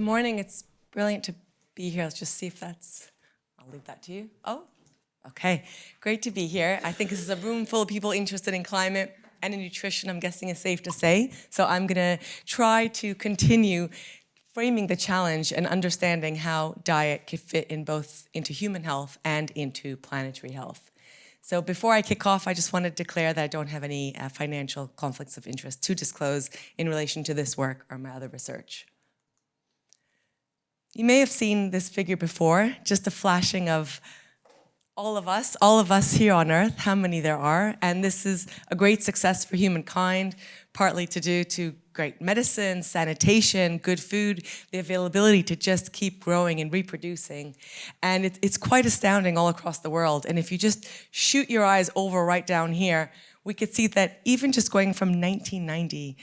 morning. It's brilliant to be here. Let's just see if I'll leave that to you. Oh, okay. Great to be here. I think this is a room full of people interested in climate and in nutrition, I'm guessing is safe to say. So I'm going to try to continue framing the challenge and understanding how diet can fit in both into human health and into planetary health. So before I kick off, I just want to declare that I don't have any financial conflicts of interest to disclose in relation to this work or my other research. You may have seen this figure before, just a flashing of all of us here on Earth, how many there are. And this is a great success for humankind, partly to due to great medicine, sanitation, good food, the availability to just keep growing and reproducing. And it's quite astounding all across the world. And if you just shoot your eyes over right down here, we could see that even just going from 1990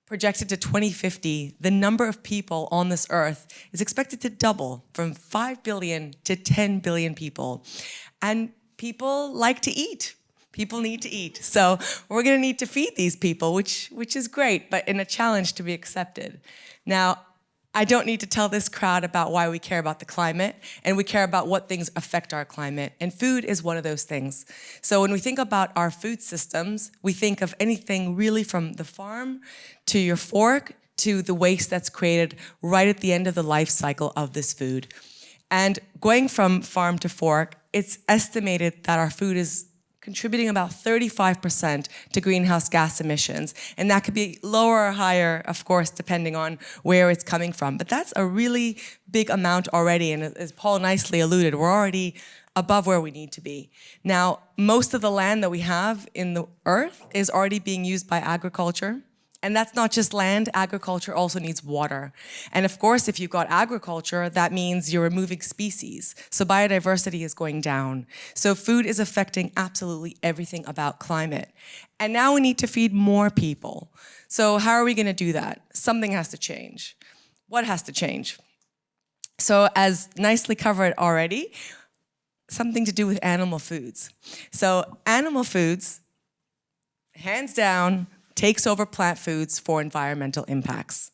projected to 2050, the number of people on this earth is expected to double from 5 billion to 10 billion people. And people like to eat. People need to eat. So we're gonna need to feed these people, which is great, but in a challenge to be accepted. Now, I don't need to tell this crowd about why we care about the climate, and we care about what things affect our climate, and food is one of those things. So when we think about our food systems, we think of anything really from the farm to your fork to the waste that's created right at the end of the life cycle of this food. And going from farm to fork, it's estimated that our food is contributing about 35% to greenhouse gas emissions. And that could be lower or higher, of course, depending on where it's coming from. But that's a really big amount already. And as Paul nicely alluded, we're already above where we need to be. Now, most of the land that we have in the earth is already being used by agriculture. And that's not just land, agriculture also needs water. And of course, if you've got agriculture, that means you're removing species. So biodiversity is going down. So food is affecting absolutely everything about climate. And now we need to feed more people. So how are we gonna do that? Something has to change. What has to change? So as nicely covered already, something to do with animal foods. So animal foods, hands down, takes over plant foods for environmental impacts.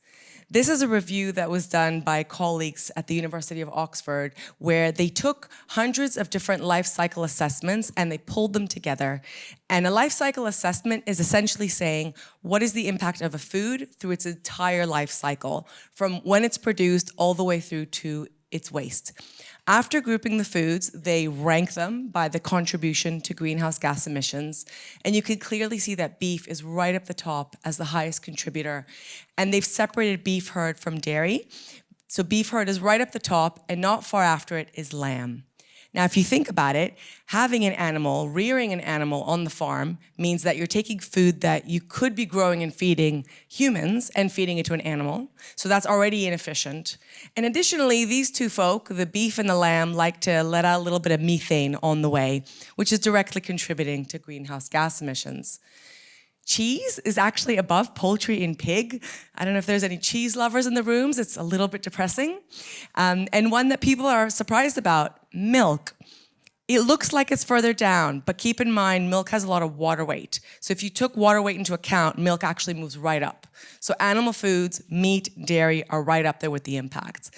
This is a review that was done by colleagues at the University of Oxford, where they took hundreds of different life cycle assessments and they pulled them together. And a life cycle assessment is essentially saying, what is the impact of a food through its entire life cycle, from when it's produced all the way through to its waste. After grouping the foods, they rank them by the contribution to greenhouse gas emissions. And you can clearly see that beef is right up the top as the highest contributor. And they've separated beef herd from dairy. So beef herd is right up the top, and not far after it is lamb. Now, if you think about it, having an animal, rearing an animal on the farm means that you're taking food that you could be growing and feeding humans and feeding it to an animal. So that's already inefficient. And additionally, these two folk, the beef and the lamb, like to let out a little bit of methane on the way, which is directly contributing to greenhouse gas emissions. Cheese is actually above poultry and pig. I don't know if there's any cheese lovers in the rooms. It's a little bit depressing. And one that people are surprised about, milk. It looks like it's further down, but keep in mind, milk has a lot of water weight. So if you took water weight into account, milk actually moves right up. So animal foods, meat, dairy are right up there with the impacts.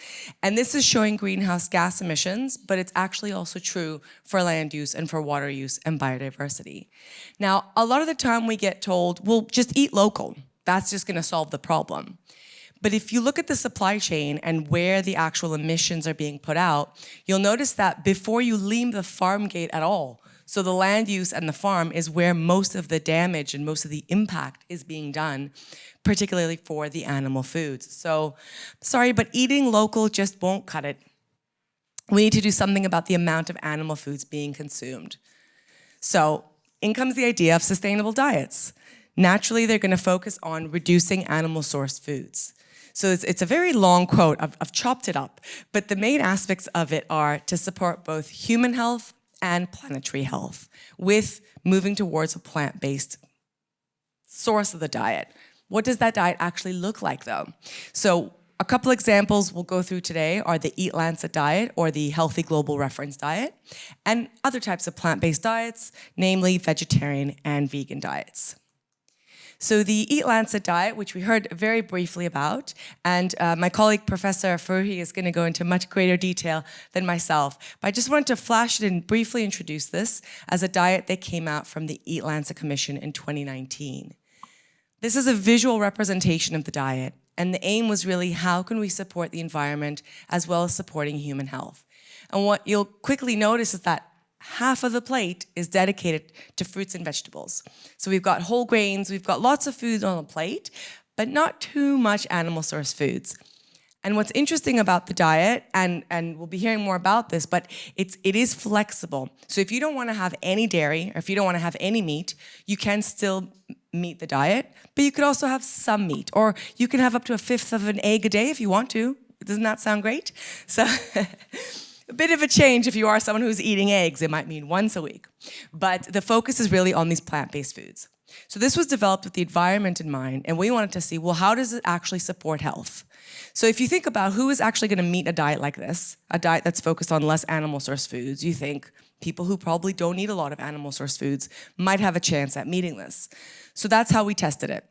And this is showing greenhouse gas emissions, but it's actually also true for land use and for water use and biodiversity. Now, a lot of the time we get told, well, just eat local. That's just gonna solve the problem. But if you look at the supply chain and where the actual emissions are being put out, you'll notice that before you leave the farm gate at all, so the land use and the farm is where most of the damage and most of the impact is being done, particularly for the animal foods. So, sorry, but eating local just won't cut it. We need to do something about the amount of animal foods being consumed. So, in comes the idea of sustainable diets. Naturally, they're gonna focus on reducing animal-sourced foods. So it's a very long quote. I've chopped it up. But the main aspects of it are to support both human health and planetary health, with moving towards a plant-based source of the diet. What does that diet actually look like, though? So a couple examples we'll go through today are the Eat Lancet diet, or the Healthy Global Reference diet, and other types of plant-based diets, namely vegetarian and vegan diets. So the Eat Lancet diet, which we heard very briefly about, and my colleague Professor Faruhi is going to go into much greater detail than myself, but I just wanted to flash it and briefly introduce this as a diet that came out from the Eat Lancet Commission in 2019. This is a visual representation of the diet, and the aim was really how can we support the environment as well as supporting human health. And what you'll quickly notice is that half of the plate is dedicated to fruits and vegetables. So we've got whole grains, we've got lots of food on the plate, but not too much animal source foods. And what's interesting about the diet, and we'll be hearing more about this, but it is flexible. So if you don't want to have any dairy, or if you don't want to have any meat, you can still meet the diet, but you could also have some meat, or you can have up to 1/5 of an egg a day if you want to. Doesn't that sound great? So a bit of a change if you are someone who's eating eggs. It might mean once a week. But the focus is really on these plant-based foods. So this was developed with the environment in mind, and we wanted to see, well, how does it actually support health? So if you think about who is actually going to meet a diet like this, a diet that's focused on less animal source foods, you think people who probably don't eat a lot of animal source foods might have a chance at meeting this. So that's how we tested it.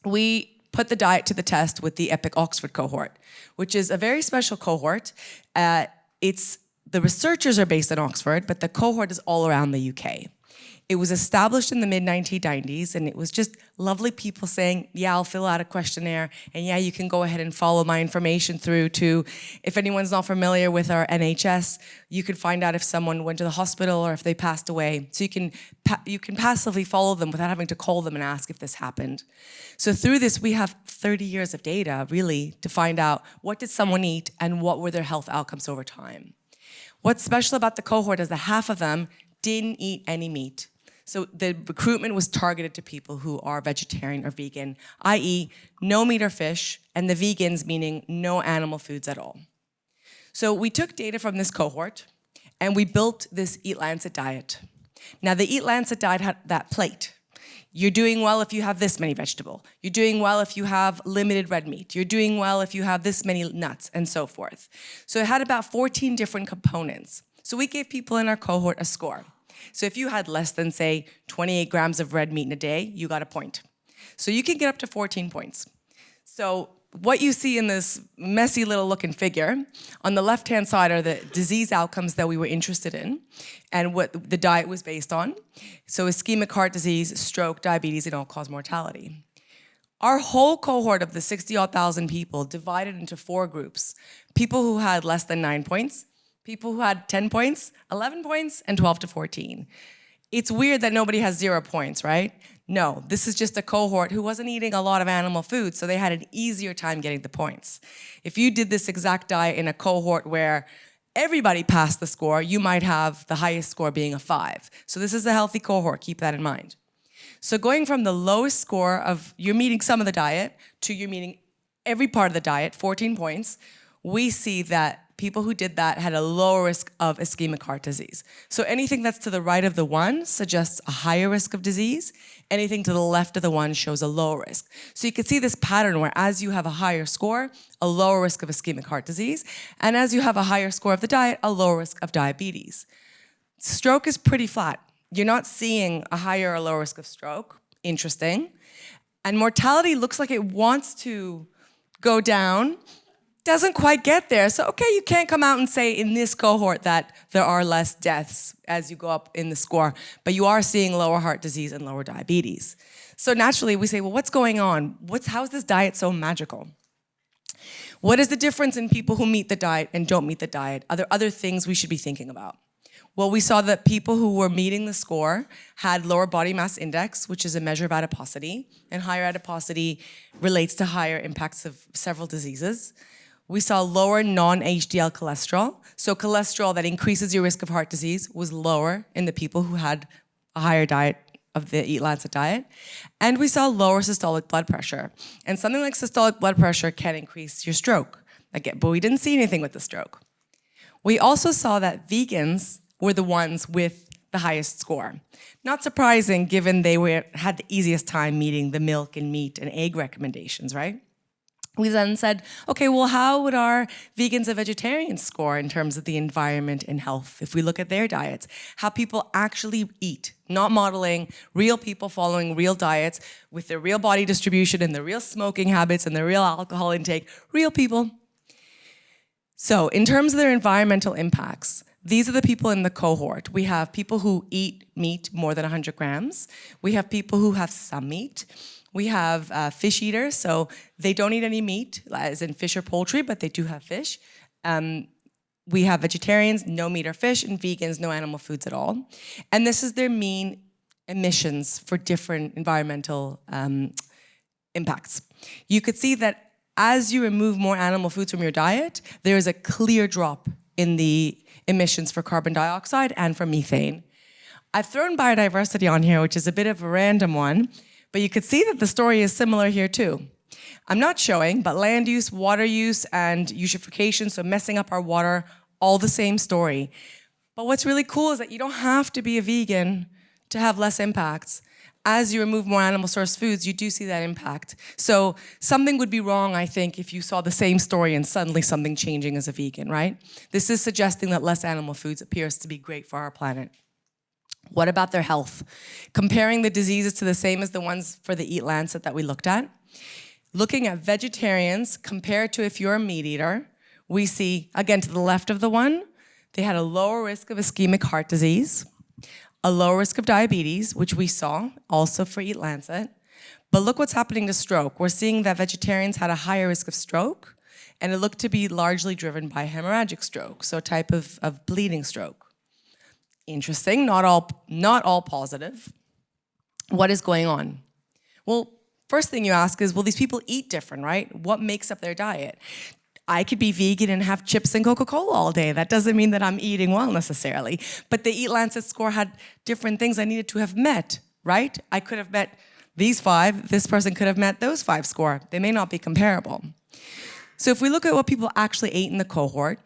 We put the diet to the test with the EPIC Oxford cohort, which is a very special cohort. The researchers are based in Oxford, but the cohort is all around the UK. It was established in the mid-1990s, and it was just lovely people saying, yeah, I'll fill out a questionnaire, and yeah, you can go ahead and follow my information through to, if anyone's not familiar with our NHS, you can find out if someone went to the hospital or if they passed away. So you can passively follow them without having to call them and ask if this happened. So through this, we have 30 years of data, really, to find out what did someone eat and what were their health outcomes over time. What's special about the cohort is that half of them didn't eat any meat. So the recruitment was targeted to people who are vegetarian or vegan, i.e. no meat or fish, and the vegans meaning no animal foods at all. So we took data from this cohort, and we built this Eat Lancet diet. Now the Eat Lancet diet had that plate. You're doing well if you have this many vegetable. You're doing well if you have limited red meat. You're doing well if you have this many nuts, and so forth. So it had about 14 different components. So we gave people in our cohort a score. So if you had less than, say, 28 grams of red meat in a day, you got a point. So you can get up to 14 points. So what you see in this messy little looking figure, on the left-hand side are the disease outcomes that we were interested in and what the diet was based on. So ischemic heart disease, stroke, diabetes, and all-cause mortality. Our whole cohort of the 60-odd thousand people divided into 4 groups. People who had less than 9 points, people who had 10 points, 11 points, and 12 to 14. It's weird that nobody has 0 points, right? No, this is just a cohort who wasn't eating a lot of animal food, so they had an easier time getting the points. If you did this exact diet in a cohort where everybody passed the score, you might have the highest score being a 5. So this is a healthy cohort, keep that in mind. So going from the lowest score of you're meeting some of the diet to you're meeting every part of the diet, 14 points, we see that people who did that had a lower risk of ischemic heart disease. So anything that's to the right of the 1 suggests a higher risk of disease. Anything to the left of the 1 shows a lower risk. So you can see this pattern where as you have a higher score, a lower risk of ischemic heart disease, and as you have a higher score of the diet, a lower risk of diabetes. Stroke is pretty flat. You're not seeing a higher or lower risk of stroke. Interesting. And mortality looks like it wants to go down, doesn't quite get there. So, okay, you can't come out and say in this cohort that there are less deaths as you go up in the score, but you are seeing lower heart disease and lower diabetes. So naturally we say, well, what's going on? How is this diet so magical? What is the difference in people who meet the diet and don't meet the diet? Are there other things we should be thinking about? Well, we saw that people who were meeting the score had lower body mass index, which is a measure of adiposity, and higher adiposity relates to higher impacts of several diseases. We saw lower non-HDL cholesterol. So cholesterol that increases your risk of heart disease was lower in the people who had a higher diet of the Eat Lancet diet. And we saw lower systolic blood pressure. And something like systolic blood pressure can increase your stroke. Again, but we didn't see anything with the stroke. We also saw that vegans were the ones with the highest score. Not surprising given they had the easiest time meeting the milk and meat and egg recommendations, right? We then said, okay, well, how would our vegans and vegetarians score in terms of the environment and health if we look at their diets? How people actually eat, not modeling, real people following real diets with their real body distribution and their real smoking habits and their real alcohol intake, real people. So in terms of their environmental impacts, these are the people in the cohort. We have people who eat meat more than 100 grams. We have people who have some meat. We have fish eaters, so they don't eat any meat, as in fish or poultry, but they do have fish. We have vegetarians, no meat or fish, and vegans, no animal foods at all. And this is their mean emissions for different environmental impacts. You could see that as you remove more animal foods from your diet, there is a clear drop in the emissions for carbon dioxide and for methane. I've thrown biodiversity on here, which is a bit of a random one, but you could see that the story is similar here too. I'm not showing, but land use, water use, and eutrophication, so messing up our water, all the same story. But what's really cool is that you don't have to be a vegan to have less impacts. As you remove more animal source foods, you do see that impact. So something would be wrong, I think, if you saw the same story and suddenly something changing as a vegan, right? This is suggesting that less animal foods appears to be great for our planet. What about their health? Comparing the diseases to the same as the ones for the Eat Lancet that we looked at. Looking at vegetarians compared to if you're a meat eater, we see, again, to the left of the one, they had a lower risk of ischemic heart disease, a lower risk of diabetes, which we saw also for Eat Lancet. But look what's happening to stroke. We're seeing that vegetarians had a higher risk of stroke, and it looked to be largely driven by hemorrhagic stroke, so a type of bleeding stroke. Interesting, not all positive. What is going on? Well, first thing you ask is, well, these people eat different, right? What makes up their diet? I could be vegan and have chips and Coca-Cola all day. That doesn't mean that I'm eating well necessarily. But the Eat Lancet score had different things I needed to have met, right? I could have met these 5. This person could have met those 5 score. They may not be comparable. So if we look at what people actually ate in the cohort,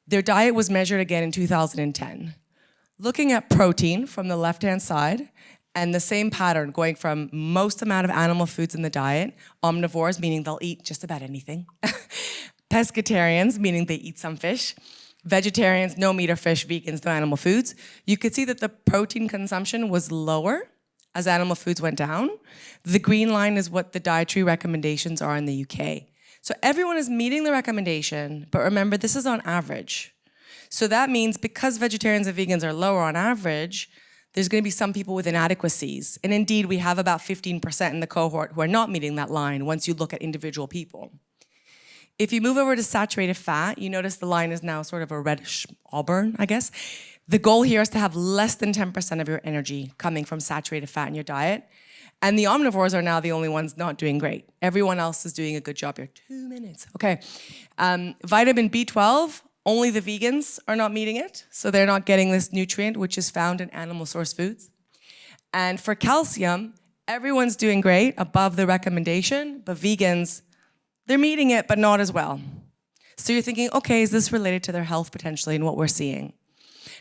their diet was measured again in 2010. Looking at protein from the left-hand side, and the same pattern going from most amount of animal foods in the diet, omnivores, meaning they'll eat just about anything, pescatarians, meaning they eat some fish, vegetarians, no meat or fish, vegans, no animal foods, you could see that the protein consumption was lower as animal foods went down. The green line is what the dietary recommendations are in the UK. So everyone is meeting the recommendation, but remember, this is on average. So that means because vegetarians and vegans are lower on average, there's going to be some people with inadequacies. And indeed, we have about 15% in the cohort who are not meeting that line once you look at individual people. If you move over to saturated fat, you notice the line is now sort of a reddish auburn, I guess. The goal here is to have less than 10% of your energy coming from saturated fat in your diet. And the omnivores are now the only ones not doing great. Everyone else is doing a good job here. 2 minutes, okay. Vitamin B12, only the vegans are not meeting it, so they're not getting this nutrient, which is found in animal source foods. And for calcium, everyone's doing great, above the recommendation, but vegans, they're meeting it, but not as well. So you're thinking, okay, is this related to their health potentially and what we're seeing?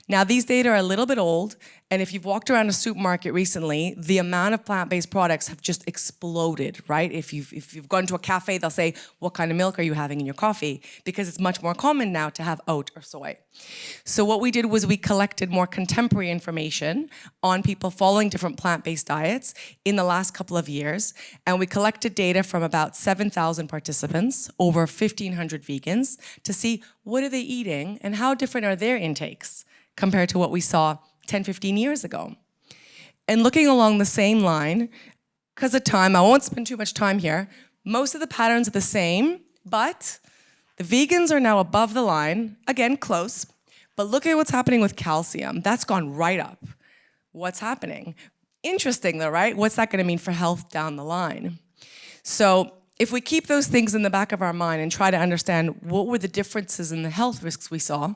Now, these data are a little bit old, and if you've walked around a supermarket recently, the amount of plant-based products have just exploded, right? If you've gone to a cafe, they'll say, what kind of milk are you having in your coffee? Because it's much more common now to have oat or soy. So what we did was we collected more contemporary information on people following different plant-based diets in the last couple of years, and we collected data from about 7,000 participants, over 1,500 vegans, to see what are they eating and how different are their intakes compared to what we saw 10, 15 years ago. And looking along the same line, because of time, I won't spend too much time here, most of the patterns are the same, but the vegans are now above the line, again, close, but look at what's happening with calcium. That's gone right up. What's happening? Interesting though, right? What's that gonna mean for health down the line? So if we keep those things in the back of our mind and try to understand what were the differences in the health risks we saw,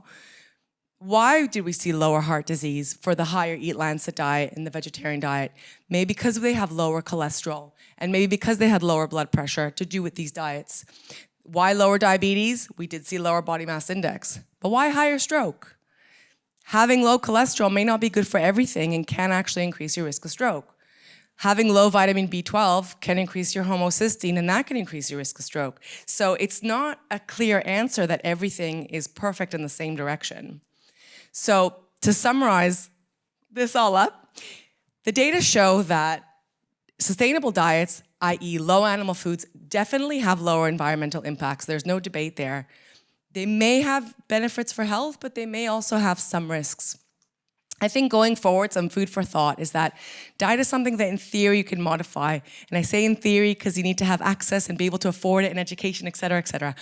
why did we see lower heart disease for the higher Eat Lancet diet and the vegetarian diet? Maybe because they have lower cholesterol, and maybe because they had lower blood pressure to do with these diets. Why lower diabetes? We did see lower body mass index. But why higher stroke? Having low cholesterol may not be good for everything and can actually increase your risk of stroke. Having low vitamin B12 can increase your homocysteine, and that can increase your risk of stroke. So it's not a clear answer that everything is perfect in the same direction. So to summarize this all up, the data show that sustainable diets, i.e. low animal foods, definitely have lower environmental impacts. There's no debate there. They may have benefits for health, but they may also have some risks. I think going forward, some food for thought is that diet is something that in theory you can modify. And I say in theory because you need to have access and be able to afford it in education, et cetera, et cetera.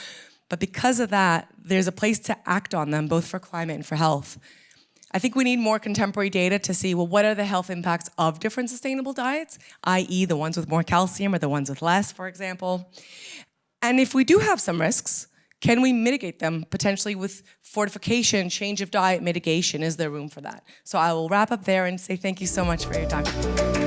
But because of that, there's a place to act on them, both for climate and for health. I think we need more contemporary data to see, well, what are the health impacts of different sustainable diets, i.e. the ones with more calcium or the ones with less, for example. And if we do have some risks, can we mitigate them potentially with fortification, change of diet, mitigation? Is there room for that? So I will wrap up there and say thank you so much for your time.